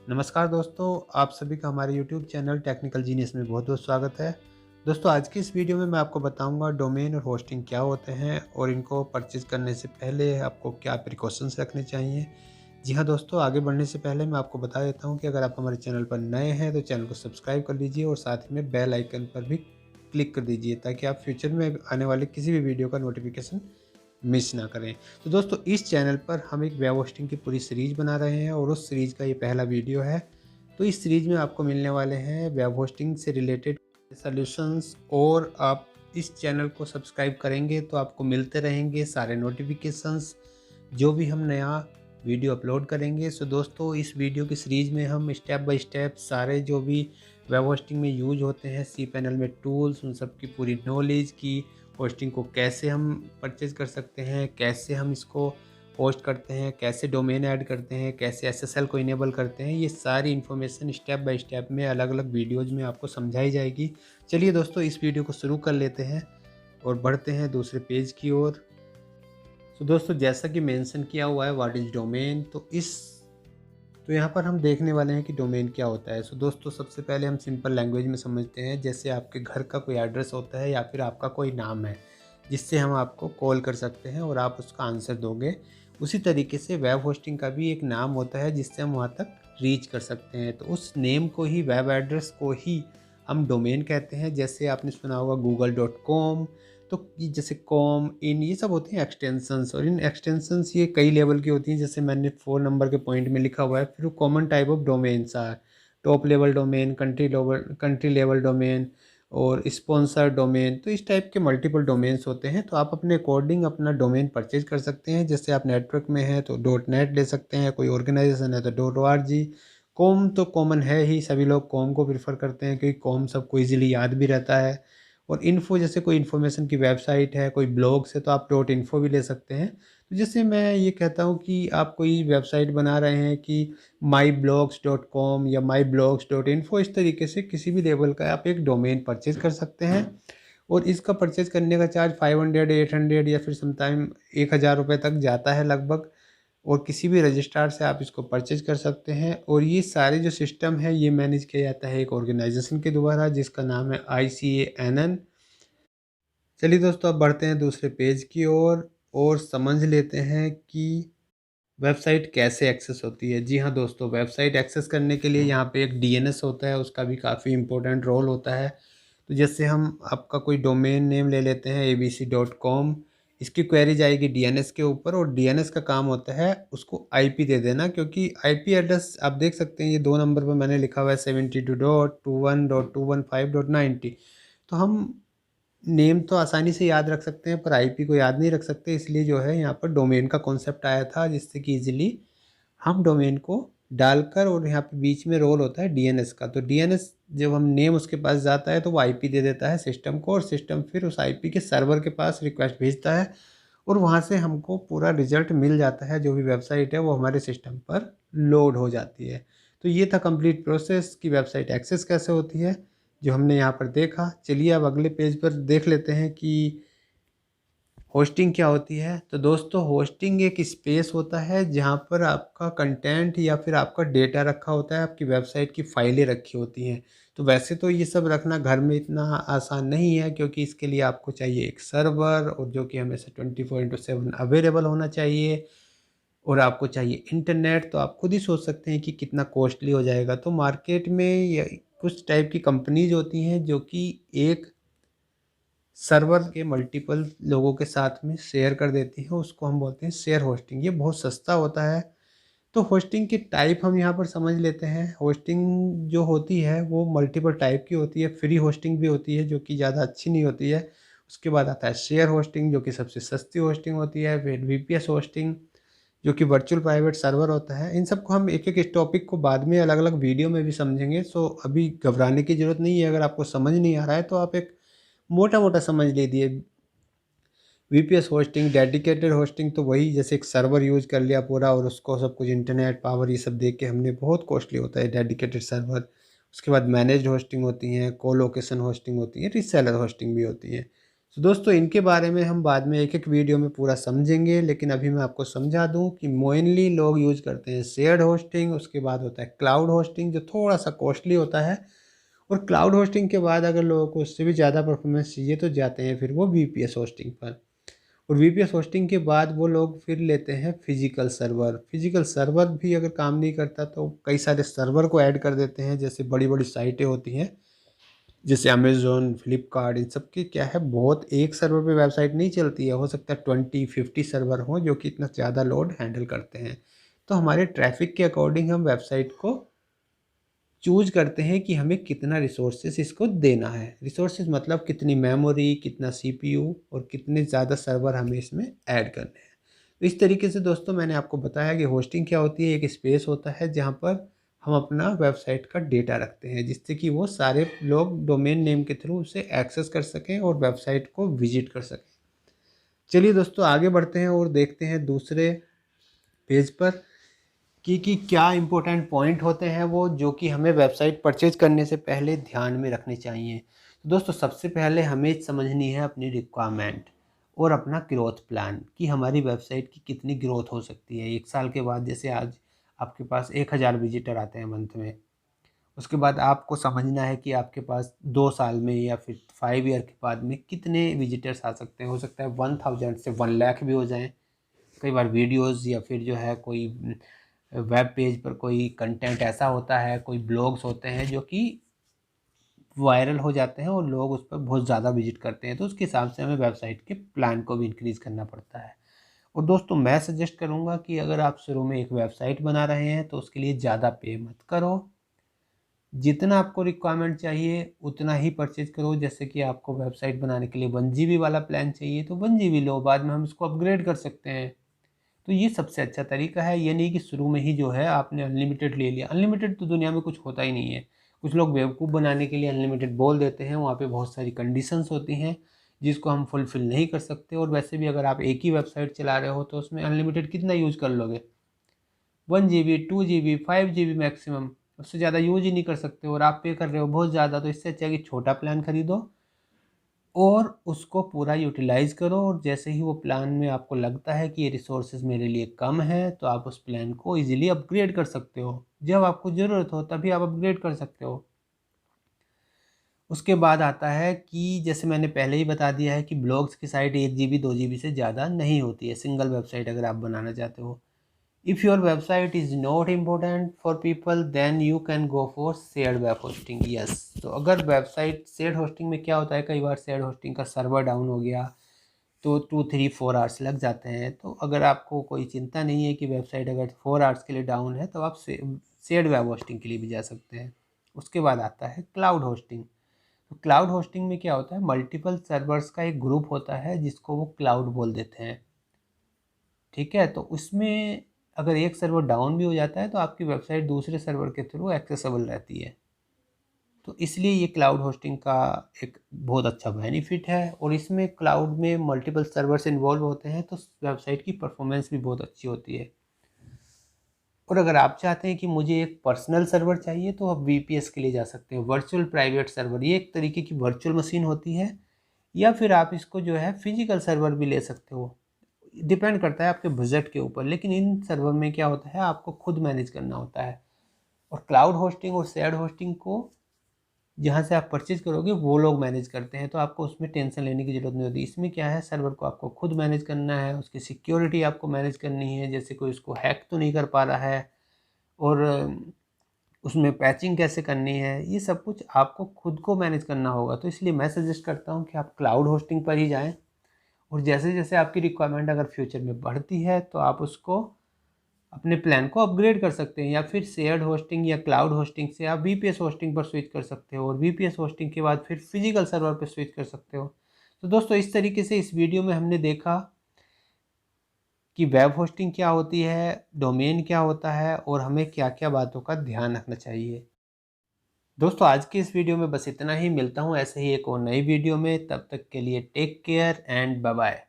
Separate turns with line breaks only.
नमस्कार दोस्तों, आप सभी का हमारे यूट्यूब चैनल टेक्निकल जीनियस में बहुत-बहुत स्वागत है। दोस्तों आज की इस वीडियो में मैं आपको बताऊंगा डोमेन और होस्टिंग क्या होते हैं और इनको परचेज़ करने से पहले आपको क्या प्रिकॉशंस रखने चाहिए। जी हाँ दोस्तों, आगे बढ़ने से पहले मैं आपको बता देता हूँ कि अगर आप हमारे चैनल पर नए हैं तो चैनल को सब्सक्राइब कर लीजिए और साथ ही में बेल आइकन पर भी क्लिक कर दीजिए ताकि आप फ्यूचर में आने वाले किसी भी वीडियो का नोटिफिकेशन मिस ना करें। तो दोस्तों इस चैनल पर हम एक वेब होस्टिंग की पूरी सीरीज़ बना रहे हैं और उस सीरीज़ का ये पहला वीडियो है। तो इस सीरीज़ में आपको मिलने वाले हैं वेब होस्टिंग से रिलेटेड सॉल्यूशंस और आप इस चैनल को सब्सक्राइब करेंगे तो आपको मिलते रहेंगे सारे नोटिफिकेशंस जो भी हम नया वीडियो अपलोड करेंगे। सो दोस्तों इस वीडियो की सीरीज़ में हम स्टेप बाय स्टेप सारे जो भी वेब होस्टिंग में यूज होते हैं cPanel में टूल्स उन सब की पूरी नॉलेज की होस्टिंग को कैसे हम परचेज़ कर सकते हैं, कैसे हम इसको होस्ट करते हैं, कैसे डोमेन ऐड करते हैं, कैसे एसएसएल को इनेबल करते हैं, ये सारी इन्फॉर्मेशन स्टेप बाय स्टेप में अलग-अलग वीडियोज़ में आपको समझाई जाएगी। चलिए दोस्तों इस वीडियो को शुरू कर लेते हैं और बढ़ते हैं दूसरे पेज की ओर। तो दोस्तों जैसा कि मेंशन किया हुआ है व्हाट इज़ डोमेन, तो यहाँ पर हम देखने वाले हैं कि डोमेन क्या होता है। सो दोस्तों सबसे पहले हम सिंपल लैंग्वेज में समझते हैं, जैसे आपके घर का कोई एड्रेस होता है या फिर आपका कोई नाम है जिससे हम आपको कॉल कर सकते हैं और आप उसका आंसर दोगे। उसी तरीके से वेब होस्टिंग का भी एक नाम होता है जिससे हम वहाँ तक रीच कर सकते हैं। तो उस नेम को ही, वेब एड्रेस को ही हम डोमेन कहते हैं। जैसे आपने सुना होगा google.com, तो ये जैसे कॉम, इन, ये सब होती हैं एक्सटेंशंस और इन एक्सटेंशंस ये कई लेवल की होती हैं। जैसे मैंने 4 नंबर के पॉइंट में लिखा हुआ है, फिर common type of domains are top level domain, country level domain और स्पॉन्सर डोमेन। तो इस टाइप के मल्टीपल डोमेन्स होते हैं। तो आप अपने अकॉर्डिंग अपना डोमेन परचेज कर सकते हैं। जैसे आप नेटवर्क में हैं तो .net ले सकते हैं, कोई ऑर्गेनाइजेशन है तो .org। कॉम तो कॉमन है ही, सभी लोग कॉम को प्रेफर करते हैं क्योंकि कॉम सबको इजीली याद भी रहता है। और इन्फो, जैसे कोई इन्फॉर्मेशन की वेबसाइट है, कोई ब्लॉग्स है तो आप .info भी ले सकते हैं। तो जैसे मैं ये कहता हूँ कि आप कोई वेबसाइट बना रहे हैं कि myblogs.com या myblogs.info, इस तरीके से किसी भी लेवल का आप एक डोमेन परचेज़ कर सकते हैं। और इसका परचेज़ करने का चार्ज 500, 800 या फिर समटाइम 1000 रुपये तक जाता है लगभग। और किसी भी रजिस्ट्रार से आप इसको परचेज़ कर सकते हैं। और ये सारे जो सिस्टम है ये मैनेज किया जाता है एक ऑर्गेनाइजेशन के द्वारा जिसका नाम है ICANN। चलिए दोस्तों अब बढ़ते हैं दूसरे पेज की ओर और समझ लेते हैं कि वेबसाइट कैसे एक्सेस होती है। जी हाँ दोस्तों, वेबसाइट एक्सेस करने के लिए यहाँ पे एक DNS होता है, उसका भी काफ़ी इंपॉर्टेंट रोल होता है। तो जैसे हम आपका कोई डोमेन नेम ले लेते हैं abc.com, इसकी क्वेरी जाएगी DNS के ऊपर और DNS का काम होता है उसको IP दे देना, क्योंकि IP एड्रेस आप देख सकते हैं ये 2 नंबर पर मैंने लिखा हुआ है 72.21.215.90। तो हम नेम तो आसानी से याद रख सकते हैं पर IP को याद नहीं रख सकते, इसलिए जो है यहाँ पर डोमेन का कॉन्सेप्ट आया था जिससे कि ईजिली हम डोमेन को डालकर, और यहाँ पे बीच में रोल होता है DNS का। तो DNS जब हम नेम उसके पास जाता है तो वो IP दे देता है सिस्टम को और सिस्टम फिर उस IP के सर्वर के पास रिक्वेस्ट भेजता है और वहाँ से हमको पूरा रिजल्ट मिल जाता है। जो भी वेबसाइट है वो हमारे सिस्टम पर लोड हो जाती है। तो ये था कंप्लीट प्रोसेस कि वेबसाइट एक्सेस कैसे होती है जो हमने यहाँ पर देखा। चलिए अब अगले पेज पर देख लेते हैं कि होस्टिंग क्या होती है। तो दोस्तों होस्टिंग एक स्पेस होता है जहाँ पर आपका कंटेंट या फिर आपका डेटा रखा होता है, आपकी वेबसाइट की फाइलें रखी होती हैं। तो वैसे तो ये सब रखना घर में इतना आसान नहीं है, क्योंकि इसके लिए आपको चाहिए एक सर्वर और जो कि हमेशा 24/7 अवेलेबल होना चाहिए, और आपको चाहिए इंटरनेट। तो आप खुद ही सोच सकते हैं कि कितना कॉस्टली हो जाएगा। तो मार्केट में कुछ टाइप की कंपनीज होती हैं जो कि एक सर्वर के मल्टीपल लोगों के साथ में शेयर कर देती है, उसको हम बोलते हैं शेयर होस्टिंग। ये बहुत सस्ता होता है। तो होस्टिंग की टाइप हम यहाँ पर समझ लेते हैं। होस्टिंग जो होती है वो मल्टीपल टाइप की होती है। फ्री होस्टिंग भी होती है जो कि ज़्यादा अच्छी नहीं होती है। उसके बाद आता है शेयर होस्टिंग जो कि सबसे सस्ती होस्टिंग होती है। फिर VPS होस्टिंग जो कि वर्चुअल प्राइवेट सर्वर होता है। इन सबको हम एक एक इस टॉपिक को बाद में अलग अलग वीडियो में भी समझेंगे। सो अभी घबराने की ज़रूरत नहीं है। अगर आपको समझ नहीं आ रहा है तो आप एक मोटा मोटा समझ लीजिए। VPS होस्टिंग, डेडिकेटेड होस्टिंग, तो वही जैसे एक सर्वर यूज़ कर लिया पूरा और उसको सब कुछ इंटरनेट पावर ये सब दे के हमने, बहुत कॉस्टली होता है डेडिकेटेड सर्वर। उसके बाद मैनेज्ड होस्टिंग होती हैं, कोलोकेशन होस्टिंग होती है, रीसेलर होस्टिंग भी होती है। तो दोस्तों इनके बारे में हम बाद में एक-एक वीडियो में पूरा समझेंगे, लेकिन अभी मैं आपको समझा दूँ कि मेनली लोग यूज़ करते हैं शेयर्ड होस्टिंग, उसके बाद होता है क्लाउड होस्टिंग जो थोड़ा-सा कॉस्टली होता है, और क्लाउड होस्टिंग के बाद अगर लोगों को उससे भी ज़्यादा परफॉर्मेंस चाहिए तो जाते हैं फिर वो वीपीएस होस्टिंग पर। और वीपीएस होस्टिंग के बाद वो लोग फिर लेते हैं फिजिकल सर्वर। फिजिकल सर्वर भी अगर काम नहीं करता तो कई सारे सर्वर को ऐड कर देते हैं, जैसे बड़ी-बड़ी साइटें होती हैं, जैसे अमेज़न, फ्लिपकार्ट, इन सब की क्या है, बहुत एक सर्वर पे वेबसाइट नहीं चलती है, हो सकता है 20-50 सर्वर हों जो कि इतना ज़्यादा लोड हैंडल करते हैं। तो हमारे ट्रैफ़िक के अकॉर्डिंग हम वेबसाइट को चूज़ करते हैं कि हमें कितना रिसोर्सेज़ इसको देना है। रिसोर्सेज़ मतलब कितनी मेमोरी, कितना सीपीयू और कितने ज़्यादा सर्वर हमें इसमें ऐड करने हैं। तो इस तरीके से दोस्तों मैंने आपको बताया कि होस्टिंग क्या होती है, एक स्पेस होता है जहाँ पर हम अपना वेबसाइट का डेटा रखते हैं, जिससे कि वो सारे लोग डोमेन नेम के थ्रू उसे एक्सेस कर सकें और वेबसाइट को विज़िट कर सकें। चलिए दोस्तों आगे बढ़ते हैं और देखते हैं दूसरे पेज पर कि क्या इम्पोर्टेंट पॉइंट होते हैं वो, जो कि हमें वेबसाइट परचेज करने से पहले ध्यान में रखने चाहिए। तो दोस्तों सबसे पहले हमें समझनी है अपनी रिक्वायरमेंट और अपना ग्रोथ प्लान कि हमारी वेबसाइट की कितनी ग्रोथ हो सकती है 1 साल के बाद। जैसे आज आपके पास 1000 विजिटर आते हैं मंथ में, उसके बाद आपको समझना है कि आपके पास 2 साल में या फिर 5 ईयर के बाद में कितने विजिटर्स आ सकते हैं। हो सकता है 1000 से 1 लाख भी हो जाएँ। कई बार वीडियोज़ या फिर जो है कोई वेब पेज पर कोई कंटेंट ऐसा होता है, कोई ब्लॉग्स होते हैं जो कि वायरल हो जाते हैं और लोग उस पर बहुत ज़्यादा विजिट करते हैं, तो उसके हिसाब से हमें वेबसाइट के प्लान को भी इंक्रीज़ करना पड़ता है। और दोस्तों मैं सजेस्ट करूँगा कि अगर आप शुरू में एक वेबसाइट बना रहे हैं तो उसके लिए ज़्यादा पे मत करो। जितना आपको रिक्वायरमेंट चाहिए उतना ही परचेज़ करो। जैसे कि आपको वेबसाइट बनाने के लिए 1 जीबी वाला प्लान चाहिए तो 1 जीबी लो, बाद में हम इसको अपग्रेड कर सकते हैं। तो ये सबसे अच्छा तरीका है। ये नहीं कि शुरू में ही जो है आपने अनलिमिटेड ले लिया। अनलिमिटेड तो दुनिया में कुछ होता ही नहीं है। कुछ लोग बेवकूफ़ बनाने के लिए अनलिमिटेड बोल देते हैं, वहाँ पे बहुत सारी कंडीशंस होती हैं जिसको हम फुलफ़िल नहीं कर सकते। और वैसे भी अगर आप एक ही वेबसाइट चला रहे हो तो उसमें अनलिमिटेड कितना यूज़ कर लोगे? 1 जीबी, 2 जीबी, 5 जीबी मैक्सिमम, उससे ज़्यादा यूज़ ही नहीं कर सकते और आप पे कर रहे हो बहुत ज़्यादा। तो इससे अच्छा है कि छोटा प्लान खरीदो और उसको पूरा यूटिलाइज़ करो, और जैसे ही वो प्लान में आपको लगता है कि ये रिसोर्सेज़ मेरे लिए कम है, तो आप उस प्लान को ईज़िली अपग्रेड कर सकते हो। जब आपको ज़रूरत हो तभी आप अपग्रेड कर सकते हो। उसके बाद आता है कि जैसे मैंने पहले ही बता दिया है कि ब्लॉग्स की साइट 1 जीबी 2 जीबी से ज़्यादा नहीं होती है, सिंगल वेबसाइट अगर आप बनाना चाहते हो। If your website is not important for people, then you can go for shared web hosting. Yes, तो अगर वेबसाइट शेयर्ड होस्टिंग में क्या होता है, कई बार शेयर्ड होस्टिंग का सर्वर डाउन हो गया तो 2-3-4 आवर्स लग जाते हैं। तो अगर आपको कोई चिंता नहीं है कि वेबसाइट अगर 4 आवर्स के लिए डाउन है तो आप शेयर्ड वेब होस्टिंग के लिए भी जा सकते हैं। उसके बाद आता है क्लाउड होस्टिंग। तो क्लाउड होस्टिंग में क्या होता है, मल्टीपल सर्वर्स का एक ग्रुप होता है जिसको वो क्लाउड बोल देते हैं। ठीक है, तो उसमें अगर एक सर्वर डाउन भी हो जाता है तो आपकी वेबसाइट दूसरे सर्वर के थ्रू एक्सेसिबल रहती है। तो इसलिए ये क्लाउड होस्टिंग का एक बहुत अच्छा बेनिफिट है, और इसमें क्लाउड में मल्टीपल सर्वर्स इन्वॉल्व होते हैं तो वेबसाइट की परफॉर्मेंस भी बहुत अच्छी होती है। और अगर आप चाहते हैं कि मुझे एक पर्सनल सर्वर चाहिए तो आप वीपीएस के लिए जा सकते हैं, वर्चुअल प्राइवेट सर्वर। ये एक तरीके की वर्चुअल मशीन होती है, या फिर आप इसको जो है फिजिकल सर्वर भी ले सकते हो। डिपेंड करता है आपके बजट के ऊपर, लेकिन इन सर्वर में क्या होता है, आपको खुद मैनेज करना होता है। और क्लाउड होस्टिंग और शेयर्ड होस्टिंग को जहाँ से आप परचेज़ करोगे वो लोग मैनेज करते हैं, तो आपको उसमें टेंशन लेने की ज़रूरत नहीं होती। इसमें क्या है, सर्वर को आपको खुद मैनेज करना है, उसकी सिक्योरिटी आपको मैनेज करनी है, जैसे कोई उसको हैक तो नहीं कर पा रहा है, और उसमें पैचिंग कैसे करनी है, ये सब कुछ आपको खुद को मैनेज करना होगा। तो इसलिए मैं सजेस्ट करता हूँ कि आप क्लाउड होस्टिंग पर ही जाएँ, और जैसे-जैसे आपकी रिक्वायरमेंट अगर फ्यूचर में बढ़ती है तो आप उसको अपने प्लान को अपग्रेड कर सकते हैं, या फिर शेयर्ड होस्टिंग या क्लाउड होस्टिंग से आप वीपीएस होस्टिंग पर स्विच कर सकते हो, और वीपीएस होस्टिंग के बाद फिर फिजिकल सर्वर पर स्विच कर सकते हो। तो दोस्तों इस तरीके से इस वीडियो में हमने देखा कि वेब होस्टिंग क्या होती है, डोमेन क्या होता है, और हमें क्या-क्या बातों का ध्यान रखना चाहिए। दोस्तों आज की इस वीडियो में बस इतना ही। मिलता हूँ ऐसे ही एक और नई वीडियो में, तब तक के लिए take care and bye bye.